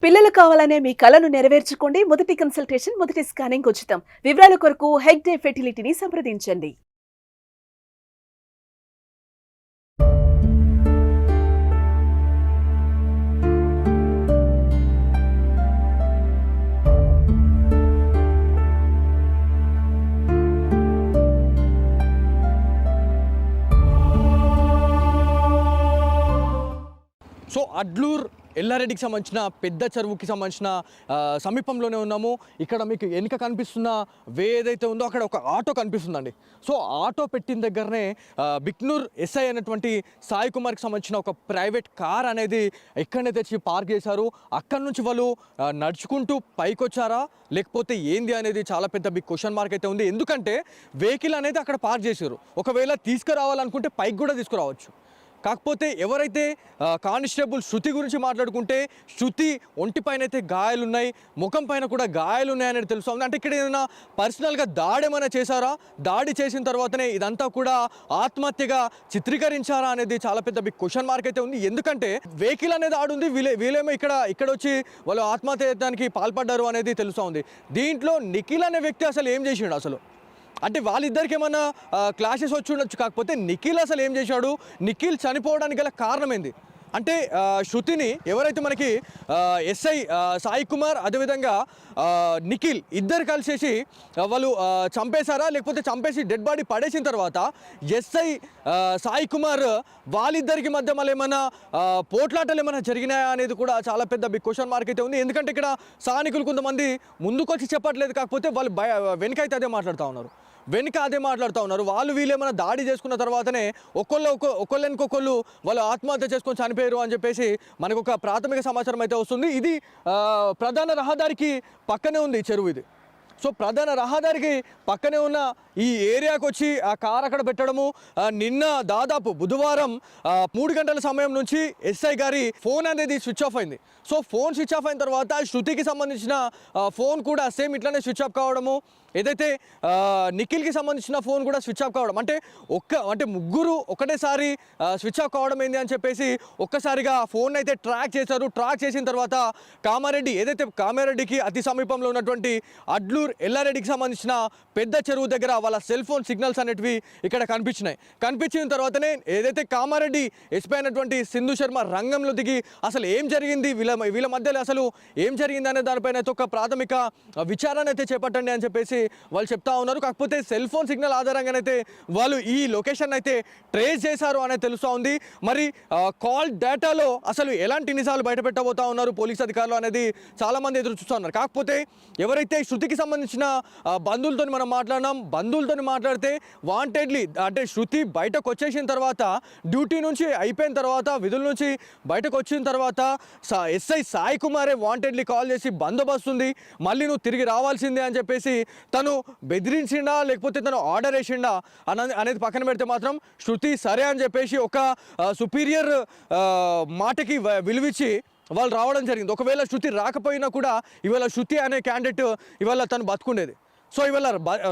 పిల్లలు కావాలనే మీ కలను నెరవేర్చుకోండి. మొదటి కన్సల్టేషన్, మొదటి స్కానింగ్ ఉచితం. వివరాల కొరకు హెగ్డే ఫెర్టిలిటీని సంప్రదించండి. సో అడ్లూర్ ఎల్లారెడ్డికి సంబంధించిన పెద్ద చెరువుకి సంబంధించిన సమీపంలోనే ఉన్నాము. ఇక్కడ మీకు వెనుక కనిపిస్తున్న వే ఏదైతే ఉందో అక్కడ ఒక ఆటో కనిపిస్తుందండి. సో ఆటో పెట్టిన దగ్గరనే బిక్నూర్ ఎస్ఐ అయినటువంటి సాయి కుమార్కి సంబంధించిన ఒక ప్రైవేట్ కార్ అనేది ఎక్కడనే తెచ్చి పార్క్ చేశారు. అక్కడి నుంచి వాళ్ళు నడుచుకుంటూ పైకి వచ్చారా లేకపోతే ఏంది అనేది చాలా పెద్ద బిగ్ క్వశ్చన్ మార్క్ అయితే ఉంది. ఎందుకంటే వెహికల్ అనేది అక్కడ పార్క్ చేశారు. ఒకవేళ తీసుకురావాలనుకుంటే పైకి కూడా తీసుకురావచ్చు. కాకపోతే ఎవరైతే కానిస్టేబుల్ శృతి గురించి మాట్లాడుకుంటే శృతి ఒంటిపైన అయితే గాయాలున్నాయి, ముఖం పైన కూడా గాయాలున్నాయనేది తెలుస్తుంది. అంటే ఇక్కడ ఏదైనా పర్సనల్గా దాడి ఏమైనా చేశారా, దాడి చేసిన తర్వాతనే ఇదంతా కూడా ఆత్మహత్యగా చిత్రీకరించారా అనేది చాలా పెద్ద బిగ్ క్వశ్చన్ మార్క్ అయితే ఉంది. ఎందుకంటే వెహికల్ అనేది ఆడుంది, వీళ్ళేమో ఇక్కడ వచ్చి వాళ్ళు ఆత్మహత్య చేయడానికి పాల్పడ్డారు అనేది తెలుస్తుంది. దీంట్లో నిఖిల్ అనే వ్యక్తి అసలు ఏం చేసిండు అసలు అంటే వాళ్ళిద్దరికి ఏమన్నా క్లాషెస్ వచ్చి ఉండొచ్చు. కాకపోతే నిఖిల్ అసలు ఏం చేశాడు, నిఖిల్ చనిపోవడానికి గల కారణం ఏంది అంటే శృతిని ఎవరైతే మనకి ఎస్ఐ సాయి కుమార్ అదేవిధంగా నిఖిల్ ఇద్దరు కలిసేసి వాళ్ళు చంపేశారా లేకపోతే చంపేసి డెడ్ బాడీ పడేసిన తర్వాత ఎస్ఐ సాయి కుమార్ వాళ్ళిద్దరికి మధ్య మళ్ళీ ఏమైనా పోట్లాటలు ఏమైనా జరిగినాయా అనేది కూడా చాలా పెద్ద బిగ్ క్వశ్చన్ మార్క్ అయితే ఉంది. ఎందుకంటే ఇక్కడ స్థానికులు కొంతమంది ముందుకొచ్చి చెప్పట్లేదు, కాకపోతే వాళ్ళు వెనకైతే అదే మాట్లాడుతూ ఉన్నారు. వాళ్ళు వీళ్ళు ఏమైనా దాడి చేసుకున్న తర్వాతనే ఒకళ్ళెనుకొకళ్ళు వాళ్ళు ఆత్మహత్య చేసుకొని చనిపోయారు అని చెప్పేసి మనకు ఒక ప్రాథమిక సమాచారం అయితే వస్తుంది. ఇది ప్రధాన రహదారికి పక్కనే ఉంది చెరువు ఇది. సో ప్రధాన రహదారికి పక్కనే ఉన్న ఈ ఏరియాకి వచ్చి ఆ కార్ అక్కడ పెట్టడము, నిన్న దాదాపు బుధవారం 3 గంటల సమయం నుంచి ఎస్ఐ గారి ఫోన్ అనేది స్విచ్ ఆఫ్ అయింది. సో ఫోన్ స్విచ్ ఆఫ్ అయిన తర్వాత శృతికి సంబంధించిన ఫోన్ కూడా సేమ్ ఇట్లానే స్విచ్ ఆఫ్ కావడము, ఏదైతే నిఖిల్కి సంబంధించిన ఫోన్ కూడా స్విచ్ ఆఫ్ కావడం, అంటే ముగ్గురు ఒకటేసారి స్విచ్ ఆఫ్ కావడం ఏంది అని చెప్పేసి ఒక్కసారిగా ఫోన్ అయితే ట్రాక్ చేశారు. ట్రాక్ చేసిన తర్వాత కామారెడ్డికి అతి సమీపంలో ఉన్నటువంటి అడ్లూర్ ఎల్లారెడ్డికి సంబంధించిన పెద్ద చెరువు దగ్గర వాళ్ళ సెల్ ఫోన్ సిగ్నల్స్ అనేటివి ఇక్కడ కనిపించిన తర్వాతనే ఏదైతే కామారెడ్డి ఎస్పీ అయినటువంటి సింధు శర్మ రంగంలో దిగి అసలు ఏం జరిగింది, వీళ్ళ మధ్యలో అసలు ఏం జరిగింది అనే దానిపైన అయితే ఒక ప్రాథమిక విచారణ అయితే చేపట్టండి అని చెప్పేసి వాళ్ళు చెప్తా ఉన్నారు. కాకపోతే సెల్ ఫోన్ సిగ్నల్ ఆధారంగానైతే వాళ్ళు ఈ లొకేషన్ అయితే ట్రేస్ చేశారు అనేది తెలుస్తూ ఉంది. మరి కాల్ డేటాలో అసలు ఎలాంటి నిజాలు బయటపెట్టబోతా ఉన్నారు పోలీస్ అధికారులు అనేది చాలా మంది ఎదురు చూస్తూ ఉన్నారు. కాకపోతే ఎవరైతే శృతికి సంబంధించిన బంధువులతో మనం బంధువులతో మాట్లాడితే వాంటెడ్లీ అంటే శృతి బయటకు వచ్చేసిన తర్వాత, డ్యూటీ నుంచి అయిపోయిన తర్వాత, విధుల నుంచి బయటకు వచ్చిన తర్వాత ఎస్ఐ సాయి కుమారే వాంటెడ్లీ కాల్ చేసి బందోబస్తు ఉంది, మళ్ళీ నువ్వు తిరిగి రావాల్సిందే అని చెప్పేసి తను బెదిరించిండా లేకపోతే తను ఆర్డర్ వేసిండా అనేది పక్కన పెడితే మాత్రం శృతి సరే అని చెప్పేసి ఒక సుపీరియర్ మాటకి విలువిచ్చి వాళ్ళు రావడం జరిగింది. ఒకవేళ శృతి రాకపోయినా కూడా ఇవాళ శృతి అనే క్యాండిడేట్ ఇవాళ తను బతుకుండేది. సో ఇవాళ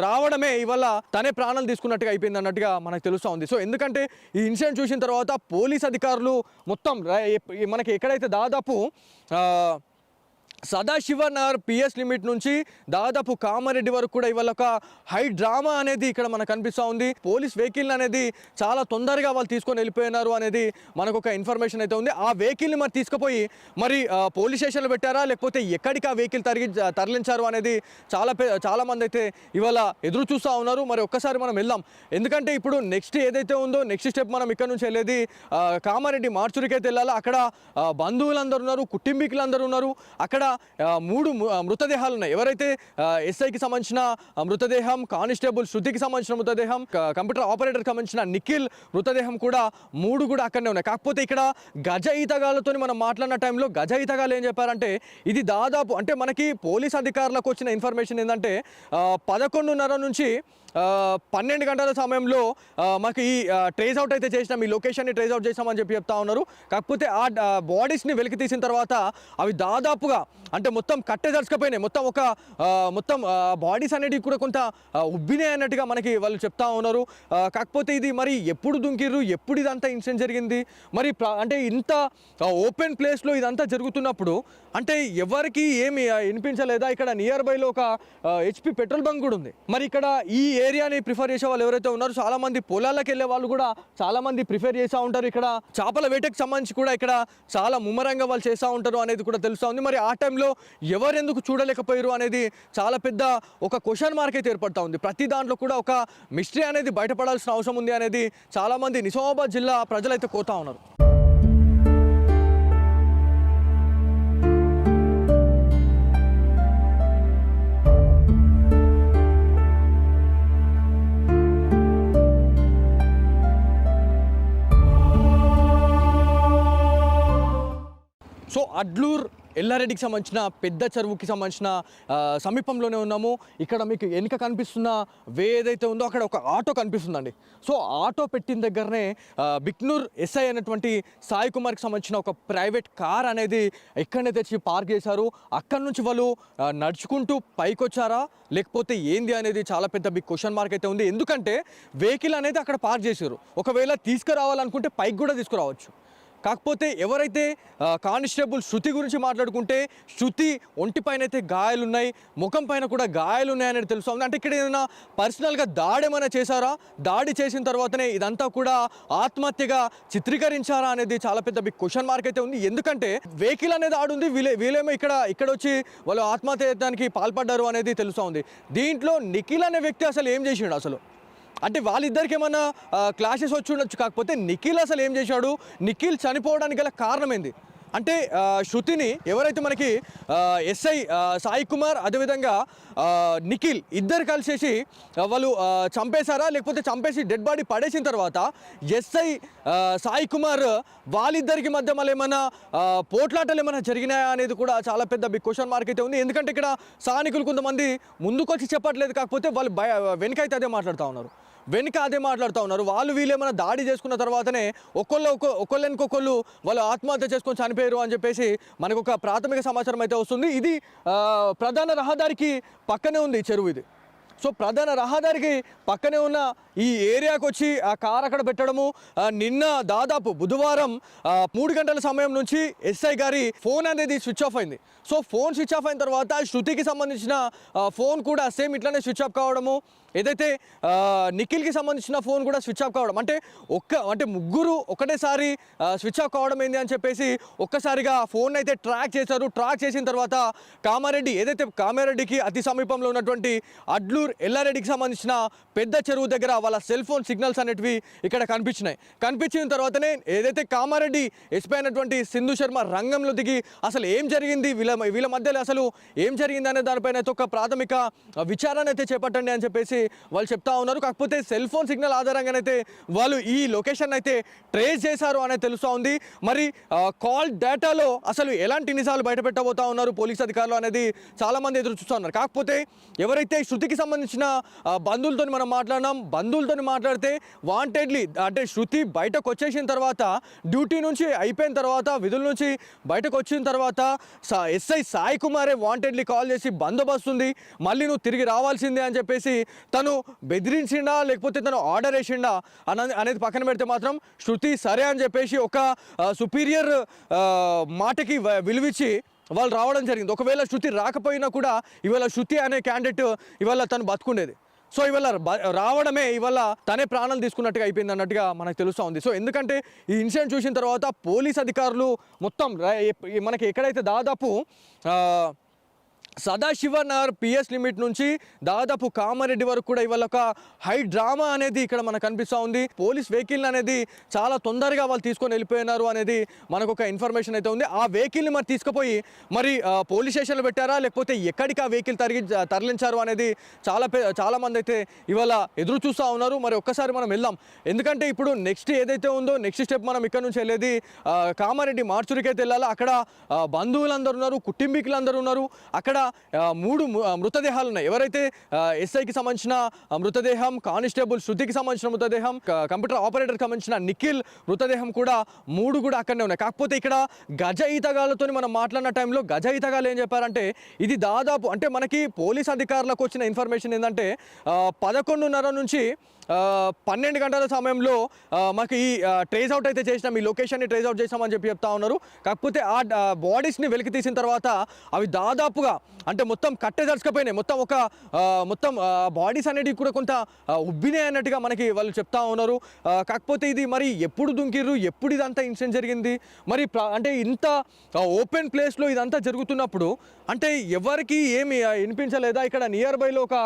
రావడమే ఇవాళ తనే ప్రాణాలు తీసుకున్నట్టుగా అయిపోయింది అన్నట్టుగా మనకు తెలుస్తూ ఉంది. సో ఎందుకంటే ఈ ఇన్సిడెంట్ చూసిన తర్వాత పోలీస్ అధికారులు మొత్తం మనకి ఎక్కడైతే దాదాపు సదాశివనగర్ పిఎస్ లిమిట్ నుంచి దాదాపు కామారెడ్డి వరకు కూడా ఇవాళ ఒక హై డ్రామా అనేది ఇక్కడ మనకు కనిపిస్తూ ఉంది. పోలీస్ వెహికల్ అనేది చాలా తొందరగా వాళ్ళు తీసుకొని వెళ్ళిపోయినారు అనేది మనకు ఒక ఇన్ఫర్మేషన్ అయితే ఉంది. ఆ వెహికల్ని మరి తీసుకుపోయి మరి పోలీస్ స్టేషన్లో పెట్టారా లేకపోతే ఎక్కడికి ఆ వెహికల్ తరలించారు అనేది చాలా మంది అయితే ఇవాళ ఎదురు చూస్తూ ఉన్నారు. మరి ఒక్కసారి మనం వెళ్దాం, ఎందుకంటే ఇప్పుడు నెక్స్ట్ ఏదైతే ఉందో నెక్స్ట్ స్టెప్ మనం ఇక్కడ నుంచి వెళ్ళేది కామారెడ్డి మార్చురికి అయితే వెళ్ళాలి. అక్కడ బంధువులందరూ ఉన్నారు, కుటుంబీకులందరూ ఉన్నారు. అక్కడ 3 మృతదేహాలు ఉన్నాయి. ఎవరైతే ఎస్ఐకి సంబంధించిన మృతదేహం, కానిస్టేబుల్ శృతికి సంబంధించిన మృతదేహం, కంప్యూటర్ ఆపరేటర్కి సంబంధించిన నిఖిల్ మృతదేహం కూడా 3 కూడా అక్కడనే ఉన్నాయి. కాకపోతే ఇక్కడ గజ ఈతగాళ్ళతో మనం మాట్లాడిన టైంలో గజ ఈతగాళ్ళు ఏం చెప్పారంటే ఇది దాదాపు అంటే మనకి పోలీస్ అధికారులకు వచ్చిన ఇన్ఫర్మేషన్ ఏంటంటే 11:30 నుంచి 12 గంటల సమయంలో మాకు ఈ ట్రేస్ అవుట్ అయితే చేసినాం, ఈ లొకేషన్ని ట్రేస్ అవుట్ చేసామని చెప్పి చెప్తా ఉన్నారు. కాకపోతే ఆ బాడీస్ని వెలికి తీసిన తర్వాత అవి దాదాపుగా అంటే మొత్తం కట్టె దర్శకపోయినాయి, మొత్తం బాడీస్ అనేటివి కూడా కొంత ఉబ్బినాయి అన్నట్టుగా మనకి వాళ్ళు చెప్తా ఉన్నారు. కాకపోతే ఇది మరి ఎప్పుడు దుంకిర్రు, ఎప్పుడు ఇదంతా ఇన్సిడెంట్ జరిగింది, మరి అంటే ఇంత ఓపెన్ ప్లేస్లో ఇదంతా జరుగుతున్నప్పుడు అంటే ఎవరికి ఏమి వినిపించలేదా? ఇక్కడ నియర్ బైలో ఒక HP పెట్రోల్ బంక్ కూడా ఉంది. మరి ఇక్కడ ఈ ఏరియాని ప్రిఫర్ చేసే వాళ్ళు ఎవరైతే ఉన్నారో చాలా మంది పొలాలకు వెళ్ళే వాళ్ళు కూడా చాలా మంది ప్రిఫర్ చేస్తూ ఉంటారు. ఇక్కడ చేపల వేటకు సంబంధించి కూడా ఇక్కడ చాలా ముమ్మరంగా వాళ్ళు చేస్తూ ఉంటారు అనేది కూడా తెలుస్తూ ఉంది. మరి ఆ టైంలో ఎవరెందుకు చూడలేకపోయారు అనేది చాలా పెద్ద ఒక క్వశ్చన్ మార్క్ అయితే ఏర్పడతా ఉంది. ప్రతి దాంట్లో కూడా ఒక మిస్టరీ అనేది బయటపడాల్సిన అవసరం ఉంది అనేది చాలా మంది నిజామాబాద్ జిల్లా ప్రజలైతే కోరుతా ఉన్నారు. సో అడ్లూర్ ఎల్లారెడ్డికి సంబంధించిన పెద్ద చెరువుకి సంబంధించిన సమీపంలోనే ఉన్నాము. ఇక్కడ మీకు వెనుక కనిపిస్తున్న వే ఏదైతే ఉందో అక్కడ ఒక ఆటో కనిపిస్తుందండి. సో ఆటో పెట్టిన దగ్గరనే బిక్నూర్ SI అయినటువంటి సాయి కుమార్కి సంబంధించిన ఒక ప్రైవేట్ కార్ అనేది ఎక్కడనే తెచ్చి పార్క్ చేశారు. అక్కడి నుంచి వాళ్ళు నడుచుకుంటూ పైకి వచ్చారా లేకపోతే ఏంది అనేది చాలా పెద్ద బిగ్ క్వశ్చన్ మార్క్ అయితే ఉంది. ఎందుకంటే వెహికల్ అనేది అక్కడ పార్క్ చేశారు, ఒకవేళ తీసుకురావాలనుకుంటే పైకి కూడా తీసుకురావచ్చు. కాకపోతే ఎవరైతే కానిస్టేబుల్ శృతి గురించి మాట్లాడుకుంటే శృతి ఒంటిపైన అయితే గాయాలున్నాయి, ముఖం పైన కూడా గాయాలున్నాయనేది తెలుస్తుంది. అంటే ఇక్కడ ఏదైనా పర్సనల్గా దాడి ఏమైనా చేశారా, దాడి చేసిన తర్వాతనే ఇదంతా కూడా ఆత్మహత్యగా చిత్రీకరించారా అనేది చాలా పెద్ద బిగ్ క్వశ్చన్ మార్క్ అయితే ఉంది. ఎందుకంటే వెహికల్ అనేది ఆడుంది, వీళ్ళేమో ఇక్కడ వచ్చి వాళ్ళు ఆత్మహత్యకి పాల్పడ్డారు అనేది తెలుస్తుంది. దీంట్లో నిఖిల్ అనే వ్యక్తి అసలు ఏం చేసిండు అసలు అంటే వాళ్ళిద్దరికి ఏమన్నా క్లాషెస్ వచ్చి ఉండొచ్చు. కాకపోతే నిఖిల్ అసలు ఏం చేశాడు, నిఖిల్ చనిపోవడానికి గల కారణం ఏంది అంటే శృతిని ఎవరైతే మనకి SI సాయి కుమార్ అదేవిధంగా నిఖిల్ ఇద్దరు కలిసేసి వాళ్ళు చంపేశారా లేకపోతే చంపేసి డెడ్ బాడీ పడేసిన తర్వాత SI సాయి కుమార్ వాళ్ళిద్దరికి మధ్య మళ్ళీ ఏమైనా పోట్లాటలు ఏమైనా జరిగినాయా అనేది కూడా చాలా పెద్ద బిగ్ క్వశ్చన్ మార్క్ అయితే ఉంది. ఎందుకంటే ఇక్కడ స్థానికులు కొంతమంది ముందుకొచ్చి చెప్పట్లేదు, కాకపోతే వాళ్ళు వెనకైతే అదే మాట్లాడుతూ ఉన్నారు. వాళ్ళు వీళ్ళు ఏమైనా దాడి చేసుకున్న తర్వాతనే ఒకళ్ళెనుకొకళ్ళు వాళ్ళు ఆత్మహత్య చేసుకొని చనిపోయారు అని చెప్పేసి మనకు ఒక ప్రాథమిక సమాచారం అయితే వస్తుంది. ఇది ప్రధాన రహదారికి పక్కనే ఉంది ఈ చెరువు ఇది. సో ప్రధాన రహదారికి పక్కనే ఉన్న ఈ ఏరియాకి వచ్చి ఆ కార్ అక్కడ పెట్టడము, నిన్న దాదాపు బుధవారం 3 గంటల సమయం నుంచి SI గారి ఫోన్ అనేది స్విచ్ ఆఫ్ అయింది. సో ఫోన్ స్విచ్ ఆఫ్ అయిన తర్వాత శృతికి సంబంధించిన ఫోన్ కూడా సేమ్ ఇట్లానే స్విచ్ ఆఫ్ కావడము, ఏదైతే నిఖిల్కి సంబంధించిన ఫోన్ కూడా స్విచ్ ఆఫ్ కావడం, అంటే ముగ్గురు ఒకటేసారి స్విచ్ ఆఫ్ కావడం ఏంది అని చెప్పేసి ఒక్కసారిగా ఫోన్ అయితే ట్రాక్ చేశారు. ట్రాక్ చేసిన తర్వాత కామారెడ్డికి అతి సమీపంలో ఉన్నటువంటి అడ్లూర్ ఎల్లారెడ్డికి సంబంధించిన పెద్ద చెరువు దగ్గర వాళ్ళ సెల్ ఫోన్ సిగ్నల్స్ అనేటివి ఇక్కడ కనిపించిన తర్వాతనే ఏదైతే కామారెడ్డి ఎస్పీ అయినటువంటి సింధు శర్మ రంగంలో దిగి అసలు ఏం జరిగింది, వీళ్ళ మధ్యలో అసలు ఏం జరిగింది అనే దానిపైన అయితే ఒక ప్రాథమిక విచారణ అయితే చేపట్టండి అని చెప్పేసి వాళ్ళు చెప్తా ఉన్నారు. కాకపోతే సెల్ ఫోన్ సిగ్నల్ ఆధారంగానైతే వాళ్ళు ఈ లొకేషన్ అయితే ట్రేస్ చేశారు అనేది తెలుస్తూ ఉంది. మరి కాల్ డేటాలో అసలు ఎలాంటి నిజాలు బయట పెట్టబోతా ఉన్నారు పోలీస్ అధికారులు అనేది చాలా మంది ఎదురు చూస్తూ ఉన్నారు. కాకపోతే ఎవరైతే శృతికి సంబంధించిన బంధువులతో మనం బంధువులతో మాట్లాడితే వాంటెడ్లీ అంటే శృతి బయటకు వచ్చేసిన తర్వాత డ్యూటీ నుంచి అయిపోయిన తర్వాత విధుల నుంచి బయటకు వచ్చిన తర్వాత SI సాయి కుమారే వాంటెడ్లీ కాల్ చేసి బందోబస్తు ఉంది, మళ్ళీ నువ్వు తిరిగి రావాల్సిందే అని చెప్పేసి తను బెదిరించిండా లేకపోతే తను ఆర్డర్ వేసిండా అనేది పక్కన పెడితే మాత్రం శృతి సరే అని చెప్పేసి ఒక సుపీరియర్ మాటకి విలువిచ్చి వాళ్ళు రావడం జరిగింది. ఒకవేళ శృతి రాకపోయినా కూడా ఇవాళ శృతి అనే క్యాండిడేట్ ఇవాళ తను బతుకుండేది. సో ఇవాళ రావడమే ఇవాళ తనే ప్రాణాలు తీసుకున్నట్టుగా అయిపోయింది అన్నట్టుగా మనకు తెలుస్తూ ఉంది. సో ఎందుకంటే ఈ ఇన్సిడెంట్ చూసిన తర్వాత పోలీస్ అధికారులు మొత్తం మనకి ఎక్కడైతే దాదాపు సదాశివనగర్ PS లిమిట్ నుంచి దాదాపు కామారెడ్డి వరకు కూడా ఇవాళ ఒక హై డ్రామా అనేది ఇక్కడ మనకు కనిపిస్తూ ఉంది. పోలీస్ వెహికల్ అనేది చాలా తొందరగా వాళ్ళు తీసుకొని వెళ్ళిపోయినారు అనేది మనకు ఒక ఇన్ఫర్మేషన్ అయితే ఉంది. ఆ వెహికల్ని మరి తీసుకుపోయి మరి పోలీస్ స్టేషన్లో పెట్టారా లేకపోతే ఎక్కడికి ఆ వెహికల్ తరలించారు అనేది చాలా మంది అయితే ఇవాళ ఎదురు చూస్తూ ఉన్నారు. మరి ఒక్కసారి మనం వెళ్దాం, ఎందుకంటే ఇప్పుడు నెక్స్ట్ ఏదైతే ఉందో నెక్స్ట్ స్టెప్ మనం ఇక్కడ నుంచి వెళ్ళేది కామారెడ్డి మార్చురికి అయితే వెళ్ళాలి. అక్కడ బంధువులందరూ ఉన్నారు, కుటుంబీకులందరూ ఉన్నారు. అక్కడ మృతదేహాలు ఉన్నాయి. ఎవరైతే ఎస్ఐకి సంబంధించిన మృతదేహం, కానిస్టేబుల్ శృతికి సంబంధించిన మృతదేహం, కంప్యూటర్ ఆపరేటర్కి సంబంధించిన నిఖిల్ మృతదేహం కూడా 3 కూడా అక్కడనే ఉన్నాయి. కాకపోతే ఇక్కడ గజ ఈతగాళ్ళతో మనం మాట్లాడిన టైంలో గజ ఈతగాళ్ళు ఏం చెప్పారంటే ఇది దాదాపు అంటే మనకి పోలీస్ అధికారులకు వచ్చిన ఇన్ఫర్మేషన్ ఏంటంటే 11:30 నుంచి 12 గంటల సమయంలో మాకు ఈ ట్రేస్ అవుట్ అయితే చేసినాం, ఈ లొకేషన్ని ట్రేస్ అవుట్ చేసామని చెప్తా ఉన్నారు. కాకపోతే ఆ బాడీస్ని వెలికి తీసిన తర్వాత అవి దాదాపుగా అంటే మొత్తం కట్టెదర్చుకపోయినాయి, మొత్తం బాడీస్ అనేటివి కూడా కొంత ఉబ్బినాయి అన్నట్టుగా మనకి వాళ్ళు చెప్తా ఉన్నారు. కాకపోతే ఇది మరి ఎప్పుడు దుంకిర్రు, ఎప్పుడు ఇదంతా ఇన్సిడెంట్ జరిగింది, మరి అంటే ఇంత ఓపెన్ ప్లేస్లో ఇదంతా జరుగుతున్నప్పుడు అంటే ఎవరికి ఏమి వినిపించలేదా? ఇక్కడ నియర్ బైలో ఒక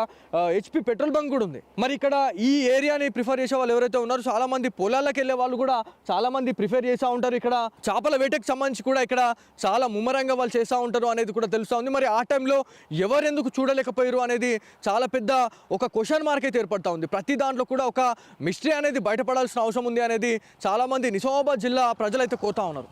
HP పెట్రోల్ బంక్ కూడా ఉంది. మరి ఇక్కడ ఈ ఏరియాని ప్రిఫర్ చేసే వాళ్ళు ఎవరైతే ఉన్నారో చాలా మంది పొలాలకు వెళ్ళే వాళ్ళు కూడా చాలా మంది ప్రిఫర్ చేస్తూ ఉంటారు. ఇక్కడ చేపల వేటకు సంబంధించి కూడా ఇక్కడ చాలా ముమ్మరంగా వాళ్ళు చేస్తూ ఉంటారు అనేది కూడా తెలుస్తూ ఉంది. మరి ఆ టైంలో ఎవరెందుకు చూడలేకపోయారు అనేది చాలా పెద్ద ఒక క్వశ్చన్ మార్క్ అయితే ఏర్పడతా ఉంది. ప్రతి దాంట్లో కూడా ఒక మిస్టరీ అనేది బయటపడాల్సిన అవసరం ఉంది అనేది చాలా మంది నిజామాబాద్ జిల్లా ప్రజలైతే కోరుతా ఉన్నారు.